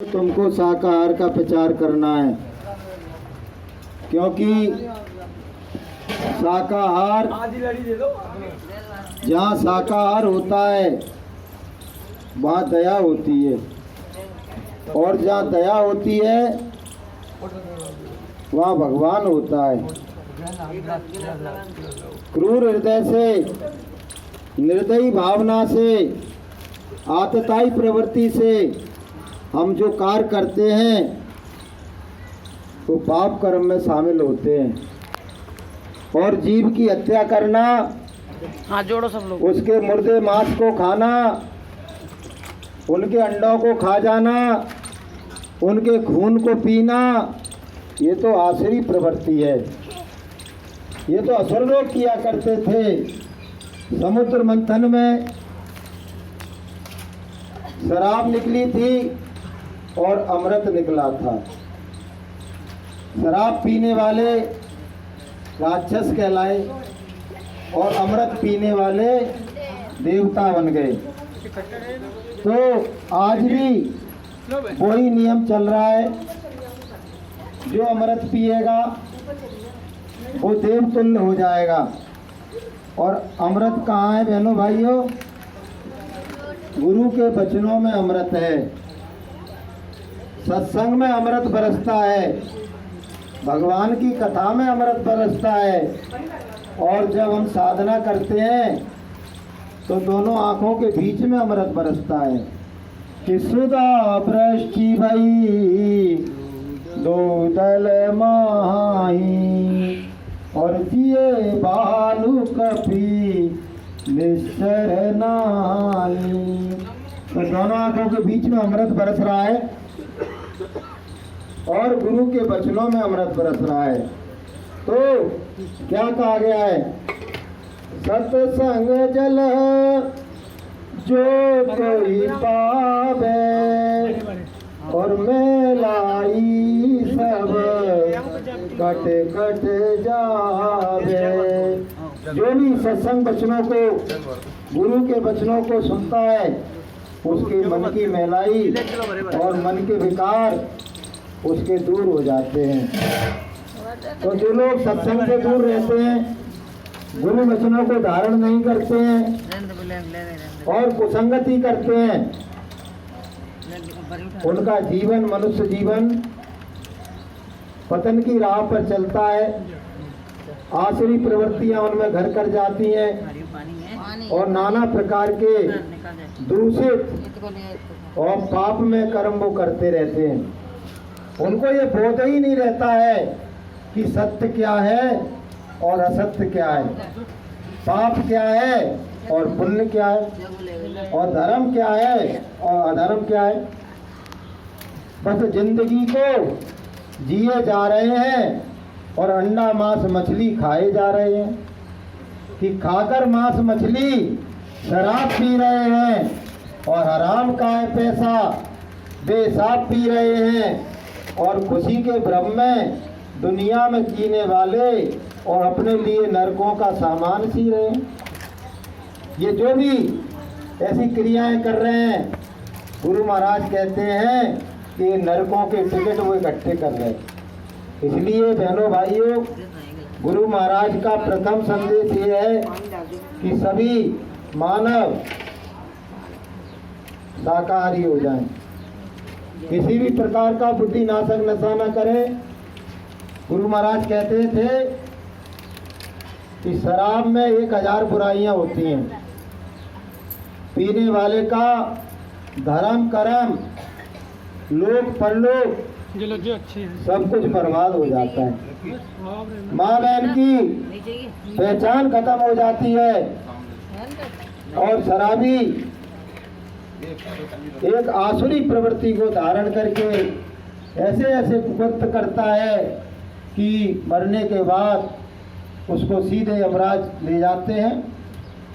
तुमको शाकाहार का प्रचार करना है, क्योंकि शाकाहार, जहाँ शाकाहार होता है वहाँ दया होती है, और जहाँ दया होती है वहाँ भगवान होता है। क्रूर हृदय से, निर्दयी भावना से, आतताई प्रवृत्ति से हम जो कार्य करते हैं वो पाप कर्म में शामिल होते हैं। और जीव की हत्या करना, हाँ जोड़ो सब लोग, उसके मुर्दे मांस को खाना, उनके अंडों को खा जाना, उनके खून को पीना, ये तो आसुरी प्रवृत्ति है। ये तो असुर लोग किया करते थे। समुद्र मंथन में शराब निकली थी और अमृत निकला था। शराब पीने वाले राक्षस कहलाए और अमृत पीने वाले देवता बन गए। तो आज भी वही नियम चल रहा है। जो अमृत पिएगा वो देवतुल्य हो जाएगा। और अमृत कहाँ है बहनों भाइयों? गुरु के वचनों में अमृत है, सत्संग में अमृत बरसता है, भगवान की कथा में अमृत बरसता है। और जब हम साधना करते हैं तो दोनों आंखों के बीच में अमृत बरसता है कि सुधा वृष्टि भई दो दल माही और जिए बालू कपी निश्चर नाई। तो दोनों आंखों के बीच में अमृत बरस रहा है और गुरु के वचनों में अमृत बरस रहा है। तो क्या कहा गया है? सत्संग जल जो कोई पावे और मेलाई सब कट कट जावे। जो भी सत्संग वचनों को, गुरु के वचनों को सुनता है, उसके मन की मैलाई और मन के विकार उसके दूर हो जाते हैं। तो जो लोग सत्संग से दूर रहते हैं, गुरु वचनों को धारण नहीं करते हैं और कुसंगति करते हैं, उनका जीवन, मनुष्य जीवन पतन की राह पर चलता है। आसुरी प्रवृत्तियां उनमें घर कर जाती हैं और नाना प्रकार के दूषित और पाप में कर्म वो करते रहते हैं। उनको ये बोध ही नहीं रहता है कि सत्य क्या है और असत्य क्या है, पाप क्या है और पुण्य क्या है, और धर्म क्या है और अधर्म क्या है। बस जिंदगी को जिए जा रहे हैं और अंडा मांस मछली खाए जा रहे हैं कि खाकर मांस मछली शराब पी रहे हैं और हराम का है पैसा बेसाब पी रहे हैं और खुशी के भ्रम में दुनिया में जीने वाले और अपने लिए नरकों का सामान सी रहे हैं। ये जो भी ऐसी क्रियाएं कर रहे हैं, गुरु महाराज कहते हैं कि नरकों के टिकट वो इकट्ठे कर रहे हैं। इसलिए बहनों भाइयों, गुरु महाराज का प्रथम संदेश ये है कि सभी मानव शाकाहारी हो जाएं, किसी भी प्रकार का बुद्धि नाशक नशा न करें। गुरु महाराज कहते थे कि शराब में 1000 बुराइयां होती हैं। पीने वाले का धर्म कर्म लोक परलोक सब कुछ बर्बाद हो जाता है। माँ बहन की पहचान खत्म हो जाती है और शराबी एक आसुरी प्रवृत्ति को धारण करके ऐसे ऐसे कुकृत्य करता है कि मरने के बाद उसको सीधे यमराज ले जाते हैं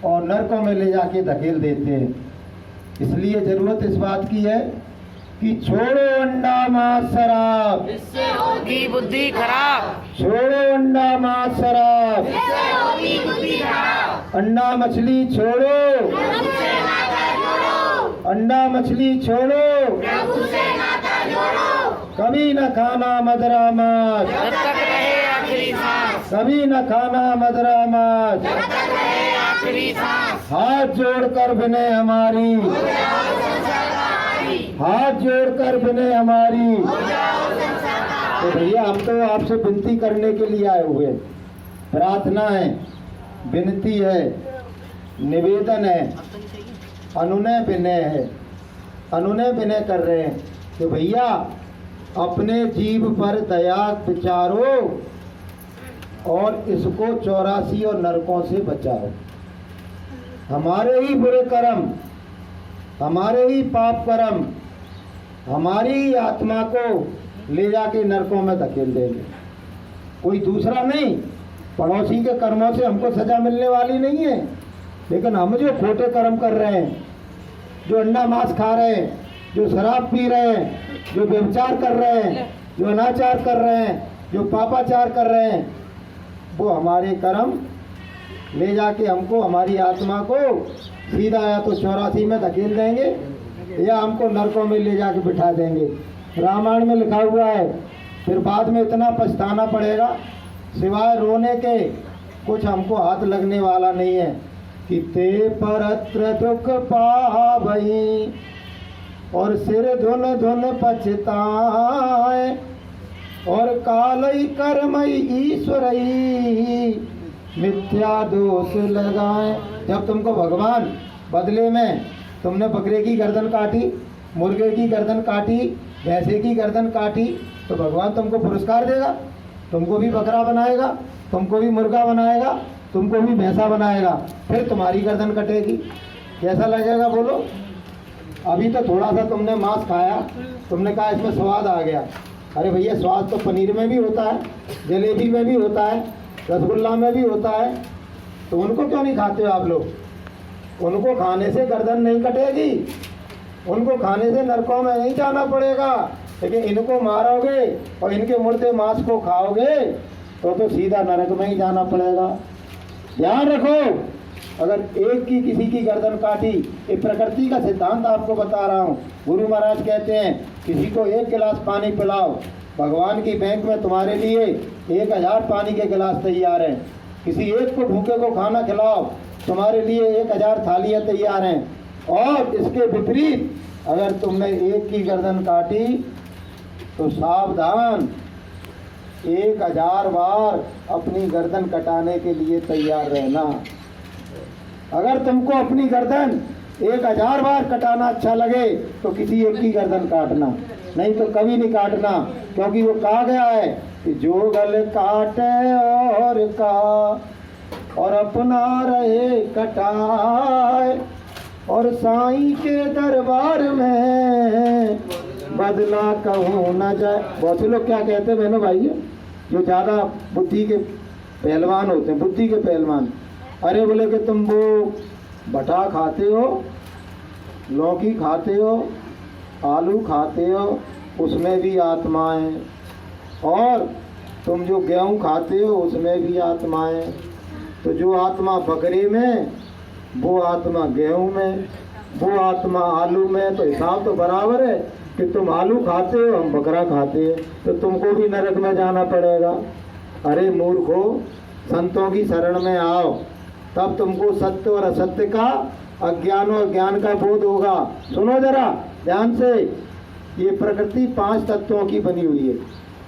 और नरकों में ले जाके धकेल देते हैं। इसलिए जरूरत इस बात की है कि छोड़ो अंडा मांस शराब, इससे होगी बुद्धि खराब। छोड़ो अंडा मांस शराब, इससे होगी बुद्धि खराब। अंडा मछली छोड़ो, अंडा मछली छोड़ो, प्रभु से नाता कभी न खाना मदरा मांस, जब तक रहे आखिरी सांस, कभी न खाना मदरा मांस, जब तक रहे आखिरी सांस, हाथ जोड़कर विनय हमारी, हाथ जोड़कर विनय हमारी। तो भैया हम तो आपसे विनती करने के लिए आए हुए, प्रार्थना है, विनती है, निवेदन है, अनुनय विनय है, अनुनय विनय कर रहे हैं कि भैया अपने जीव पर दया विचारो और इसको 84 और नरकों से बचाओ। हमारे ही बुरे कर्म, हमारे ही पाप कर्म हमारी ही आत्मा को ले जाके नरकों में धकेल देंगे, कोई दूसरा नहीं। पड़ोसी के कर्मों से हमको सजा मिलने वाली नहीं है, लेकिन हम जो खोटे कर्म कर रहे हैं, जो अंडा मांस खा रहे हैं, जो शराब पी रहे हैं, जो व्यभिचार कर रहे हैं, जो अनाचार कर रहे हैं, जो पापाचार कर रहे हैं, वो हमारे कर्म ले जाके हमको, हमारी आत्मा को सीधा या तो 84 में धकेल देंगे या हमको नरकों में ले जाके बिठा देंगे। रामायण में लिखा हुआ है, फिर बाद में इतना पछताना पड़ेगा, सिवाय रोने के कुछ हमको हाथ लगने वाला नहीं है। कि ते परत्र दुख पावई और सिर धुन धुन पछताए और कालई कर्मई ईश्वरई मिथ्या दोष लगाए। जब तुमको भगवान बदले में, तुमने बकरे की गर्दन काटी, मुर्गे की गर्दन काटी, भैंसे की गर्दन काटी, तो भगवान तुमको पुरस्कार देगा, तुमको भी बकरा बनाएगा, तुमको भी मुर्गा बनाएगा, तुमको भी भैंसा बनाएगा, फिर तुम्हारी गर्दन कटेगी। कैसा लगेगा बोलो? अभी तो थोड़ा सा तुमने मांस खाया, तुमने कहा इसमें स्वाद आ गया। अरे भैया स्वाद तो पनीर में भी होता है, जलेबी में भी होता है, रसगुल्ला में भी होता है, तो उनको क्यों नहीं खाते हो आप लोग? उनको खाने से गर्दन नहीं कटेगी, उनको खाने से नरकों में नहीं जाना पड़ेगा, लेकिन इनको मारोगे और इनके मुर्दे मांस को खाओगे तो सीधा नरक में ही जाना पड़ेगा। ध्यान रखो, अगर एक की किसी की गर्दन काटी, ये प्रकृति का सिद्धांत आपको बता रहा हूँ। गुरु महाराज कहते हैं किसी को 1 गिलास पानी पिलाओ, भगवान की बैंक में तुम्हारे लिए 1000 पानी के गिलास तैयार हैं। किसी एक को भूखे को खाना खिलाओ, तुम्हारे लिए 1000 थालियाँ तैयार हैं। और इसके विपरीत अगर तुमने एक की गर्दन काटी तो सावधान, 1000 बार अपनी गर्दन कटाने के लिए तैयार रहना। अगर तुमको अपनी गर्दन 1000 बार कटाना अच्छा लगे तो किसी एक की गर्दन काटना, नहीं तो कभी नहीं काटना, क्योंकि वो कहा गया है कि जो गल काटे और का और अपना रहे कटाए और साईं के दरबार में बदला कहूँ न जाए। बहुत से लोग क्या कहते हैं बहनों भाई, जो ज़्यादा बुद्धि के पहलवान होते हैं, बुद्धि के पहलवान, अरे बोले कि तुम वो भटा खाते हो, लौकी खाते हो, आलू खाते हो, उसमें भी आत्माएं, और तुम जो गेहूँ खाते हो उसमें भी आत्माएं। तो जो आत्मा बकरे में, वो आत्मा गेहूँ में, वो आत्मा आलू में, तो हिसाब तो बराबर है कि तुम आलू खाते हो, हम बकरा खाते हैं, तो तुमको भी नरक में जाना पड़ेगा। अरे मूर्खो, संतों की शरण में आओ, तब तुमको सत्य और असत्य का, अज्ञान और ज्ञान का बोध होगा। सुनो जरा ध्यान से, ये प्रकृति 5 तत्वों की बनी हुई है।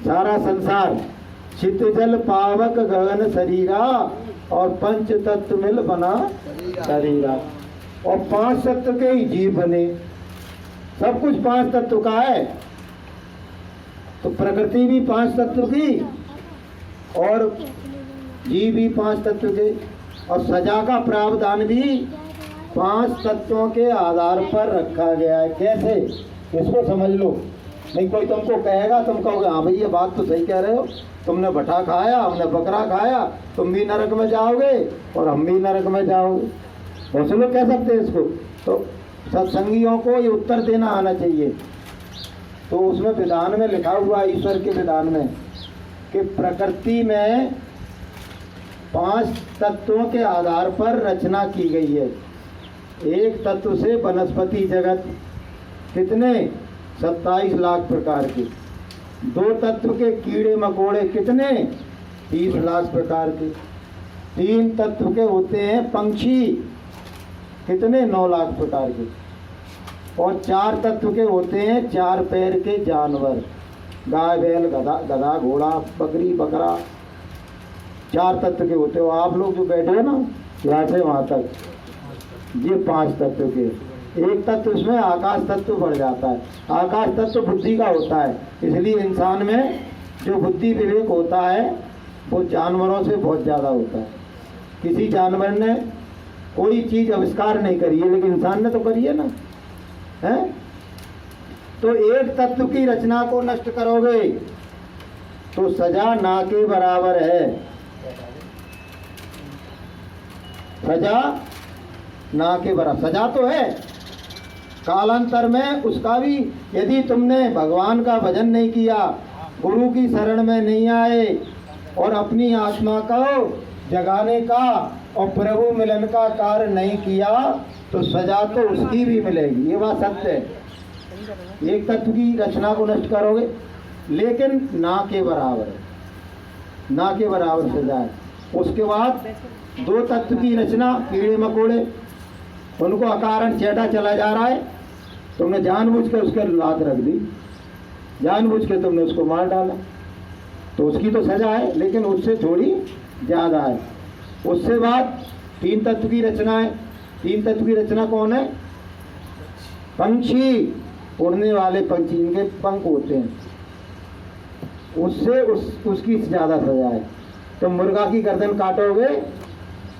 सारा संसार चित्त जल पावक गगन शरीरा और 5 तत्व मिल बना शरीरा, और 5 तत्व के ही जीव बने। सब कुछ 5 तत्व का है, तो प्रकृति भी 5 तत्व की और जीव भी 5 तत्व के, और सजा का प्रावधान भी 5 तत्वों के आधार पर रखा गया है। कैसे? इसको समझ लो, नहीं कोई तुमको कहेगा, तुम कहोगे हाँ भाई ये बात तो सही कह रहे हो, तुमने भटा खाया, हमने बकरा खाया, तुम भी नरक में जाओगे और हम भी नरक में जाओगे। बहुत से लोग कह सकते हैं इसको। तो सत्संगियों को ये उत्तर देना आना चाहिए। तो उसमें विधान में लिखा हुआ, ईश्वर के विधान में, कि प्रकृति में 5 तत्वों के आधार पर रचना की गई है। एक तत्व से वनस्पति जगत, कितने 27 लाख प्रकार के, दो तत्व के कीड़े मकोड़े कितने? 30 लाख प्रकार के। 3 तत्व के होते हैं पंछी कितने? 9 लाख प्रकार के। और 4 तत्व के होते हैं 4 पैर के जानवर, गाय बैल गधा घोड़ा बकरी बकरा। 4 तत्व के होते हो। आप लोग जो बैठे हो ना यहाँ से वहाँ तक, ये 5 तत्व के। एक तत्व इसमें आकाश तत्व बढ़ जाता है। आकाश तत्व बुद्धि का होता है, इसलिए इंसान में जो बुद्धि विवेक होता है वो जानवरों से बहुत ज़्यादा होता है। किसी जानवर ने कोई चीज़ आविष्कार नहीं करी है, लेकिन इंसान ने तो करी है ना, है? तो एक तत्व की रचना को नष्ट करोगे तो सजा ना के बराबर है। सजा ना के बराबर, सजा तो है, कालांतर में उसका भी। यदि तुमने भगवान का भजन नहीं किया, गुरु की शरण में नहीं आए और अपनी आत्मा को जगाने का और प्रभु मिलन का कार्य नहीं किया तो सजा तो उसकी भी मिलेगी। ये बात सत्य है। एक तत्व की रचना को नष्ट करोगे, लेकिन ना के बराबर है, ना के बराबर सजा है। उसके बाद 2 तत्व की रचना, कीड़े मकोड़े, उनको अकारण चेटा चला जा रहा है, तुमने जानबूझ के उसके लात रख दी, जानबूझ के तुमने उसको मार डाला, तो उसकी तो सजा है, लेकिन उससे थोड़ी ज़्यादा है। उससे बाद 3 तत्व की रचना है। 3 तत्व की रचना कौन है? पंछी, उड़ने वाले पंछी, इनके पंख होते हैं, उससे उसकी ज़्यादा सजा है। तो मुर्गा की गर्दन काटोगे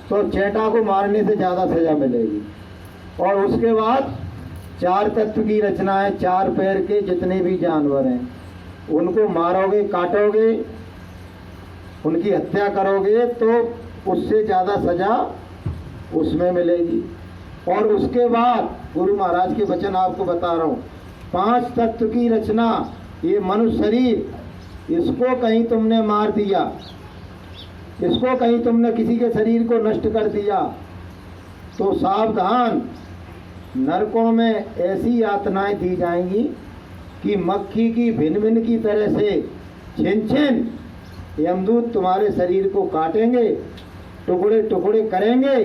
तो चेटा को मारने से ज़्यादा सजा मिलेगी। और उसके बाद 4 तत्व की रचना है। 4 पैर के जितने भी जानवर हैं उनको मारोगे, काटोगे, उनकी हत्या करोगे तो उससे ज़्यादा सजा उसमें मिलेगी। और उसके बाद गुरु महाराज के वचन आपको बता रहा हूँ, 5 तत्व की रचना, ये मनुष्य शरीर, इसको कहीं तुमने मार दिया, इसको कहीं तुमने किसी के शरीर को नष्ट कर दिया तो सावधान, नरकों में ऐसी यातनाएं दी जाएंगी कि मक्खी की भिन भिन की तरह से छिन छिन यमदूत तुम्हारे शरीर को काटेंगे, टुकड़े टुकड़े करेंगे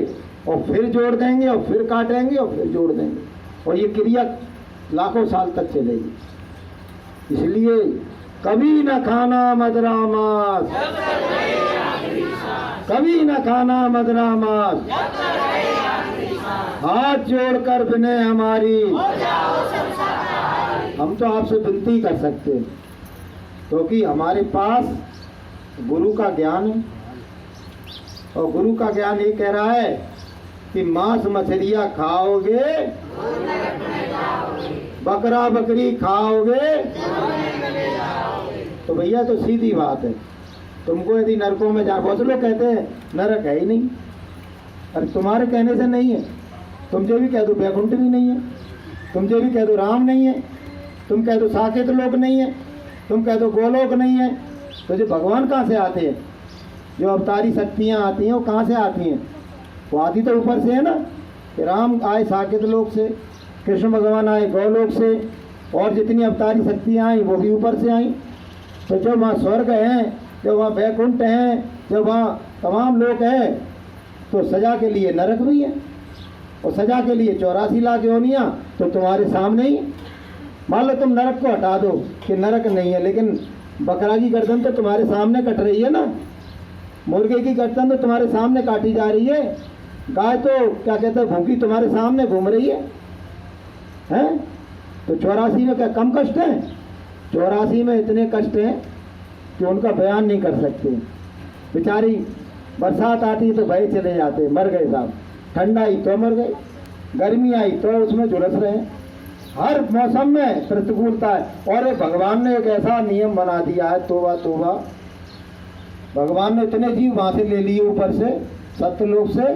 और फिर जोड़ देंगे और फिर काटेंगे और फिर जोड़ देंगे, और ये क्रिया लाखों साल तक चलेगी। इसलिए कभी न खाना मदरा मांस, कभी न खाना मदरा मांस, हाथ जोड़कर विनय हमारी। हम तो आपसे विनती कर सकते हैं, क्योंकि हमारे पास गुरु का ज्ञान है, और गुरु का ज्ञान ये कह रहा है कि मांस मछलियाँ खाओगे, बकरा बकरी खाओगे, तो भैया तो सीधी बात है, तुमको यदि नरकों में जा, बहुत लोग कहते हैं नरक है ही नहीं। अरे तुम्हारे कहने से नहीं है, तुम जो भी कह दो वैकुंठ भी नहीं है, तुम जो भी कह दो राम नहीं है, तुम कह दो साकेत लोक नहीं है, तुम कह दो गोलोक नहीं है, तो जो भगवान कहाँ से आते हैं? जो अवतारी शक्तियाँ आती हैं वो कहाँ से आती हैं? वो आती तो ऊपर से है ना, कि राम आए साकेत लोक से, कृष्ण भगवान आए गोलोक से, और जितनी अवतारी शक्तियाँ आई वो भी ऊपर से आई। तो जो वहाँ स्वर्ग हैं, जो वहाँ वैकुंठ हैं, जो वहाँ तमाम लोग हैं, तो सजा के लिए नरक भी है, और सजा के लिए 84 लाख योनियाँ तो तुम्हारे सामने ही। मान लो तुम नरक को हटा दो कि नरक नहीं है, लेकिन बकरा की गर्दन तो तुम्हारे सामने कट रही है ना, मुर्गे की गर्दन तो तुम्हारे सामने काटी जा रही है, गाय तो क्या कहते हैं भूखी तुम्हारे सामने घूम रही है, हैं? तो 84 में क्या कम कष्ट है? 84 में इतने कष्ट हैं कि उनका बयान नहीं कर सकते। बेचारी बरसात आती तो भय चले जाते, मर गए साहब, ठंडा आई तो मर गए, गर्मी आई तो उसमें झुलस रहे हैं। हर मौसम में प्रतिकूलता है, और भगवान ने एक ऐसा नियम बना दिया है, तोबा तोबा, भगवान ने इतने जीव वहाँ से ले लिए ऊपर से सत्यलोक से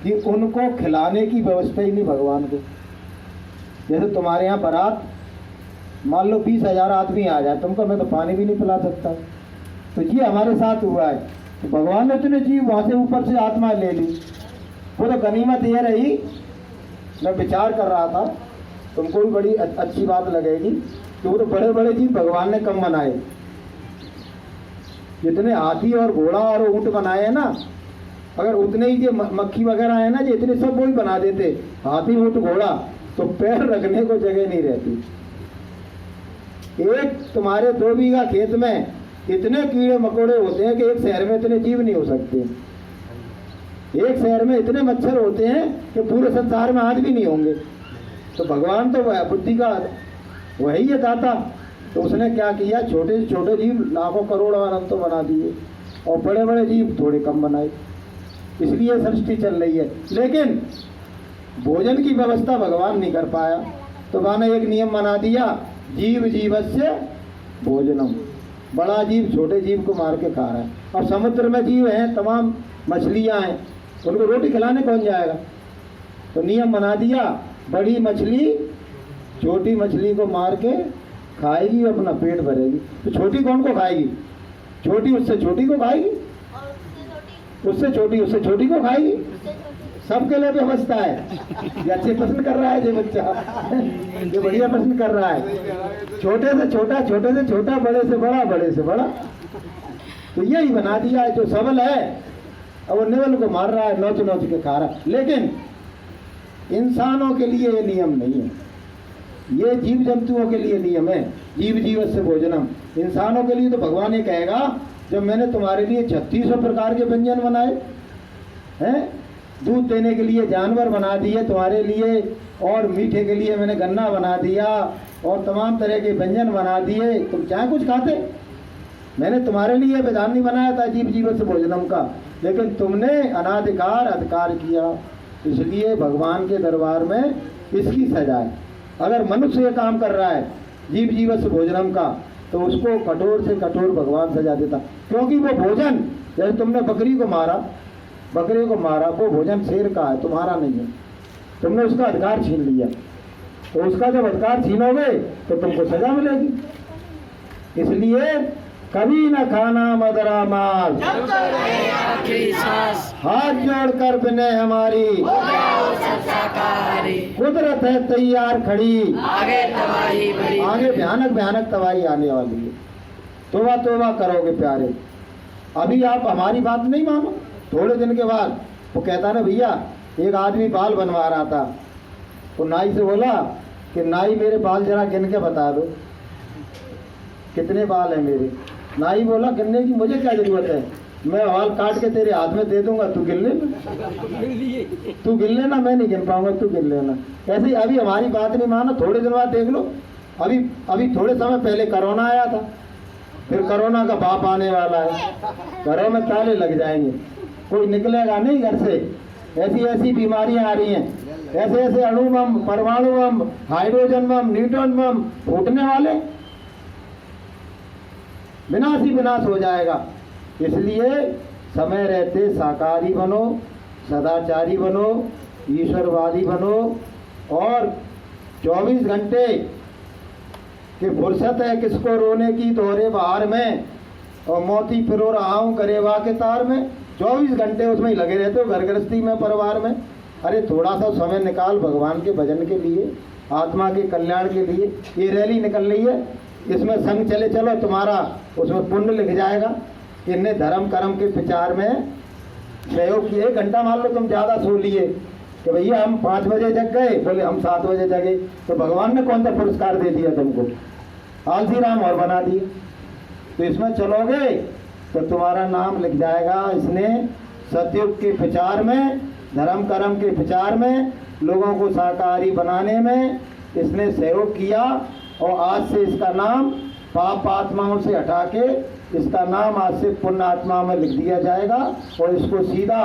कि उनको खिलाने की व्यवस्था ही नहीं भगवान को। जैसे तुम्हारे यहाँ बारात, मान लो 20,000 आदमी आ जाए, तुमको मैं तो पानी भी नहीं पिला सकता, तो ये हमारे साथ हुआ है। तो भगवान ने इतने जीव वहाँ से ऊपर से आत्मा ले ली। वो तो गनीमत ये रही, मैं विचार कर रहा था, तुमको भी बड़ी अच्छी बात लगेगी कि वो तो बड़े बड़े जीव भगवान ने कम बनाए। जितने हाथी और घोड़ा और ऊंट बनाए हैं ना, अगर उतने ही जो मक्खी वगैरह है ना, जो इतने सब वही बना देते, हाथी ऊंट घोड़ा, तो पैर रखने को जगह नहीं रहती। एक तुम्हारे 2 बीघा खेत में इतने कीड़े मकोड़े होते हैं कि एक शहर में इतने जीव नहीं हो सकते। एक शहर में इतने मच्छर होते हैं कि पूरे संसार में आदमी नहीं होंगे। तो भगवान तो बुद्धि का वही है दाता। तो उसने क्या किया, छोटे से छोटे जीव लाखों करोड़ अनंत तो बना दिए और बड़े बड़े जीव थोड़े कम बनाए। इसलिए सृष्टि चल रही है। लेकिन भोजन की व्यवस्था भगवान नहीं कर पाया, तो भगवान ने एक नियम बना दिया, जीव जीवस्य भोजनम। बड़ा जीव छोटे जीव को मार के खा रहा है। अब समुद्र में जीव हैं, तमाम मछलियां हैं, उनको रोटी खिलाने कौन जाएगा? तो नियम बना दिया, बड़ी मछली छोटी मछली को मार के खाएगी, अपना पेट भरेगी। तो छोटी कौन को खाएगी? छोटी उससे छोटी को खाएगी, उससे छोटी को खाएगी। सबके लिए व्यवस्था है। ये अच्छे प्रश्न कर रहा है ये बच्चा, ये बढ़िया प्रश्न कर रहा है। छोटे से छोटा, बड़े से बड़ा, बड़े से बड़ा। तो यही बना दिया है। जो सबल है अब वो निवल को मार रहा है, नोच नोच के खा रहा है। लेकिन इंसानों के लिए ये नियम नहीं है, ये जीव जंतुओं के लिए नियम है। जीव जीवस्य भोजनम। इंसानों के लिए तो भगवान ये कहेगा, जब मैंने तुम्हारे लिए 3600 प्रकार के व्यंजन बनाए हैं, दूध देने के लिए जानवर बना दिए तुम्हारे लिए, और मीठे के लिए मैंने गन्ना बना दिया, और तमाम तरह के व्यंजन बना दिए, तुम चाहे कुछ खाते। मैंने तुम्हारे लिए विधान नहीं बनाया था जीव जीवस्य भोजनम का, लेकिन तुमने अनाधिकार अधिकार किया। इसलिए भगवान के दरबार में इसकी सजा है। अगर मनुष्य ये काम कर रहा है जीव जीवस्य भोजनम का, तो उसको कठोर से कठोर भगवान सजा देता। क्योंकि वो भोजन, जैसे तुमने बकरी को मारा, वो भोजन शेर का है, तुम्हारा नहीं है। तुमने उसका अधिकार छीन लिया, तो उसका जब अधिकार छीनोगे तो तुमको सजा मिलेगी। इसलिए कभी न खाना मदरा मांस, आखिरी सांस, हाथ जोड़कर बिने हमारी, कुदरत है तैयार खड़ी, आगे तबाही बड़ी, आगे भयानक भयानक तबाही आने वाली है। तोबा तोबा करोगे प्यारे। अभी आप हमारी बात नहीं मानो, थोड़े दिन के बाद वो कहता ना, भैया एक आदमी बाल बनवा रहा था, तो नाई से बोला कि नाई मेरे बाल जरा गिन के बता दो, कितने बाल हैं मेरे। नाई बोला, गिनने की मुझे क्या जरूरत है, मैं बाल काट के तेरे हाथ में दे दूंगा, तू गिन लेना, मैं नहीं गिन पाऊंगा, तू गिन लेना। ऐसे ही अभी हमारी बात नहीं मानो, थोड़े दिन बाद देख लो। अभी थोड़े समय पहले कोरोना आया था, फिर कोरोना का बाप आने वाला है, घरों में ताले लग जाएंगे, कोई निकलेगा नहीं घर से। ऐसी बीमारियां आ रही हैं, ऐसे अणु बम, परमाणु बम, हाइड्रोजन बम, न्यूट्रॉन बम फूटने वाले, विनाश ही विनाश हो जाएगा। इसलिए समय रहते शाकाहारी बनो, सदाचारी बनो, ईश्वरवादी बनो, और 24 घंटे कि फुर्सत है किसको रोने की दोहरे बहार में, और मोती पिरो रहा हूँ गरेबा के तार में। 24 घंटे उसमें ही लगे रहते हो, घर गृहस्थी में, परिवार में। अरे थोड़ा सा समय निकाल भगवान के भजन के लिए, आत्मा के कल्याण के लिए। ये रैली निकल रही है, इसमें संग चले चलो, तुम्हारा उसमें पुण्य लिख जाएगा। इनने धर्म कर्म के विचार में सहयोग किए। 1 घंटा मान लो तुम ज़्यादा सो लिए कि भैया हम 5 बजे जग गए, बोले हम 7 बजे जगे, तो भगवान ने कौन सा पुरस्कार दे दिया तुमको? आलसी राम और बना दिए। तो इसमें चलोगे तो तुम्हारा नाम लिख जाएगा। इसने सतयुग के विचार में, धर्म कर्म के विचार में, लोगों को शाकाहारी बनाने में इसने सहयोग किया, और आज से इसका नाम पाप आत्माओं से हटा के इसका नाम आज से पुण्य आत्मा में लिख दिया जाएगा, और इसको सीधा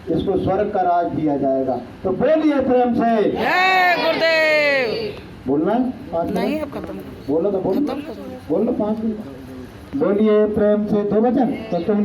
इसको स्वर्ग का राज दिया जाएगा। तो बोलिए प्रेम से जय गुरुदेव। बोलना है 5 नहीं, अब खत्म। बोलो तो बोलो 5 मिनट बोलिए प्रेम से 2 वचन। तो तुम